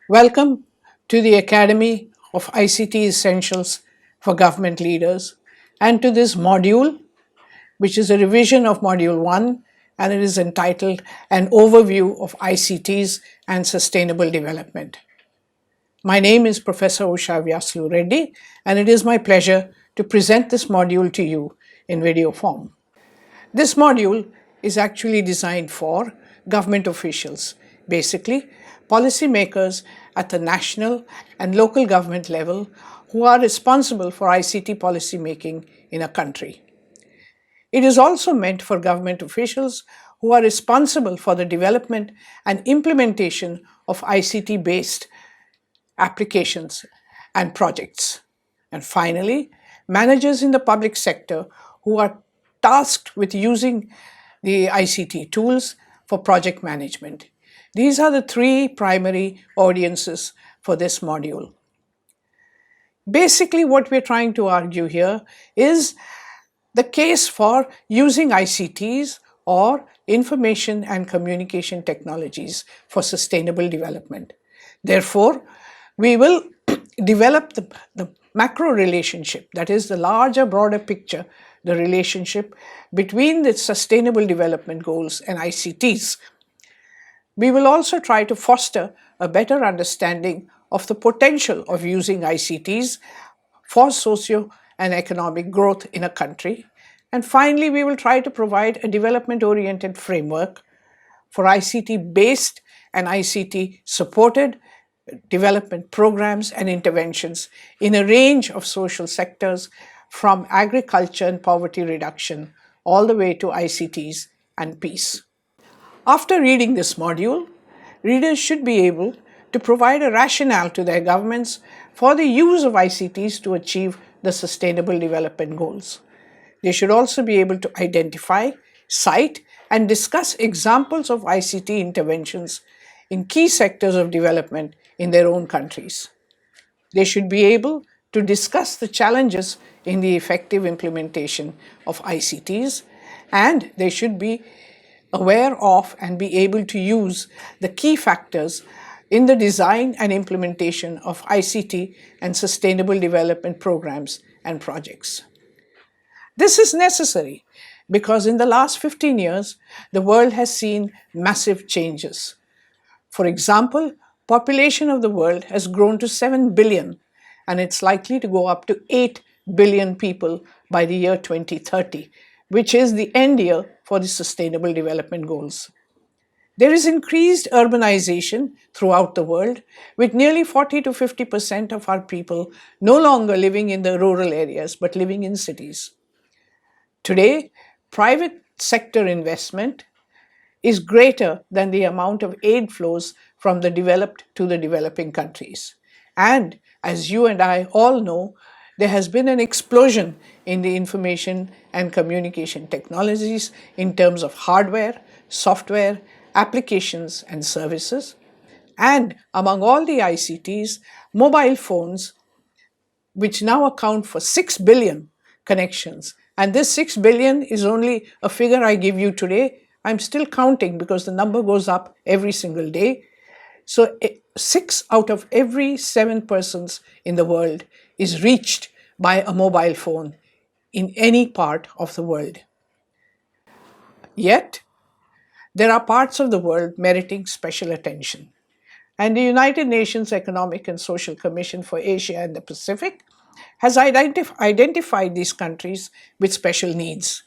Welcome to the Academy of ICT Essentials for Government Leaders and to this module, which is a revision of Module 1, and it is entitled An Overview of ICTs and Sustainable Development. My name is Professor Usha Vyaslu Reddy, and it is my pleasure to present this module to you in video form. This module is actually designed for government officials, basically policymakers at the national and local government level who are responsible for ICT policy making in a country. It is also meant for government officials who are responsible for the development and implementation of ICT-based applications and projects. And finally, managers in the public sector who are tasked with using the ICT tools for project management. These are the three primary audiences for this module. Basically, what we're trying to argue here is the case for using ICTs or information and communication technologies for sustainable development. Therefore, we will develop the macro relationship, that is the larger, broader picture, the relationship between the sustainable development goals and ICTs. We will also try to foster a better understanding of the potential of using ICTs for socio and economic growth in a country. And finally, we will try to provide a development-oriented framework for ICT-based and ICT-supported development programs and interventions in a range of social sectors, from agriculture and poverty reduction all the way to ICTs and peace. After reading this module, readers should be able to provide a rationale to their governments for the use of ICTs to achieve the Sustainable Development Goals. They should also be able to identify, cite, and discuss examples of ICT interventions in key sectors of development in their own countries. They should be able to discuss the challenges in the effective implementation of ICTs, and they should be aware of and be able to use the key factors in the design and implementation of ICT and sustainable development programs and projects. This is necessary because in the last 15 years, the world has seen massive changes. For example, population of the world has grown to 7 billion, and it's likely to go up to 8 billion people by the year 2030, which is the end year for the Sustainable Development Goals. There is increased urbanization throughout the world, with nearly 40 to 50% of our people no longer living in the rural areas, but living in cities. Today, private sector investment is greater than the amount of aid flows from the developed to the developing countries. And as you and I all know, there has been an explosion in the information and communication technologies in terms of hardware, software, applications, and services. And among all the ICTs, mobile phones, which now account for 6 billion connections. And this 6 billion is only a figure I give you today. I'm still counting because the number goes up every single day. So 6 out of every 7 persons in the world is reached by a mobile phone in any part of the world. Yet, there are parts of the world meriting special attention. And the United Nations Economic and Social Commission for Asia and the Pacific has identified these countries with special needs.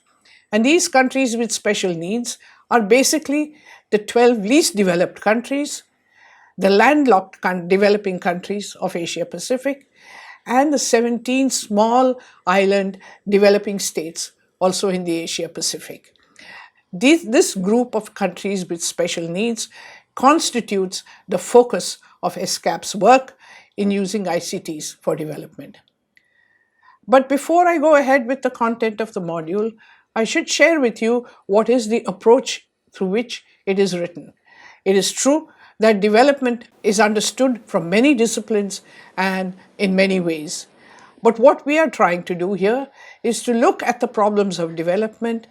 And these countries with special needs are basically the 12 least developed countries, the landlocked developing countries of Asia Pacific, and the 17 small island developing states also in the Asia Pacific. This group of countries with special needs constitutes the focus of ICTs work in using ICTs for development. But before I go ahead with the content of the module, I should share with you what is the approach through which it is written. It is true that development is understood from many disciplines and in many ways. But what we are trying to do here is to look at the problems of development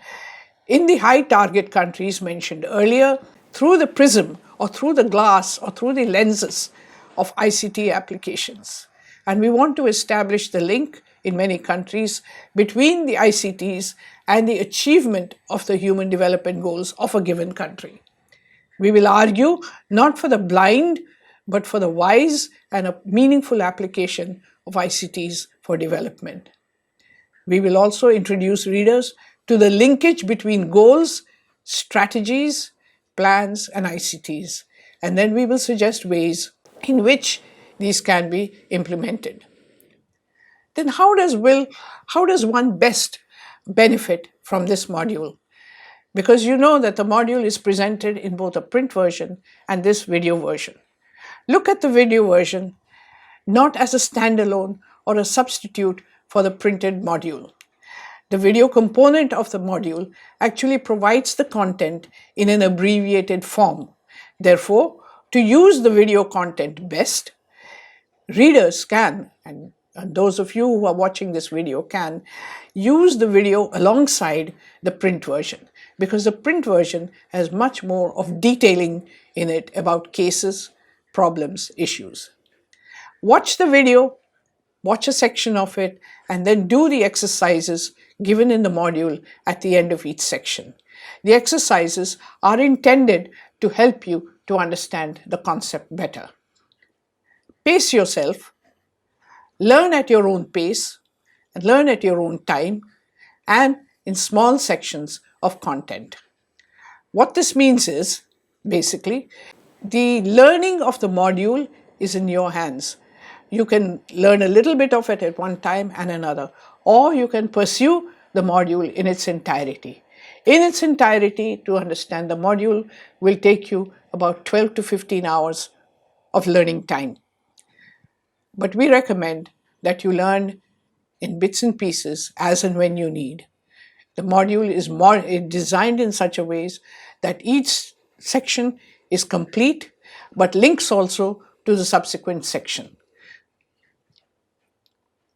in the high target countries mentioned earlier through the prism or through the glass or through the lenses of ICT applications. And we want to establish the link in many countries between the ICTs and the achievement of the human development goals of a given country. We will argue not for the blind, but for the wise and a meaningful application of ICTs for development. We will also introduce readers to the linkage between goals, strategies, plans, and ICTs. And then we will suggest ways in which these can be implemented. Then how does one best benefit from this module? Because you know that the module is presented in both a print version and this video version. Look at the video version not as a standalone or a substitute for the printed module. The video component of the module actually provides the content in an abbreviated form. Therefore, to use the video content best, readers can, and those of you who are watching this video can, use the video alongside the print version, because the print version has much more of detailing in it about cases, problems, issues. Watch the video, watch a section of it, and then do the exercises given in the module at the end of each section. The exercises are intended to help you to understand the concept better. Pace yourself, learn at your own pace, and learn at your own time, and in small sections of content. What this means is, basically, the learning of the module is in your hands. You can learn a little bit of it at one time and another, or you can pursue the module in its entirety. In its entirety, to understand the module will take you about 12 to 15 hours of learning time. But we recommend that you learn in bits and pieces as and when you need. The module is designed in such a way that each section is complete, but links also to the subsequent section.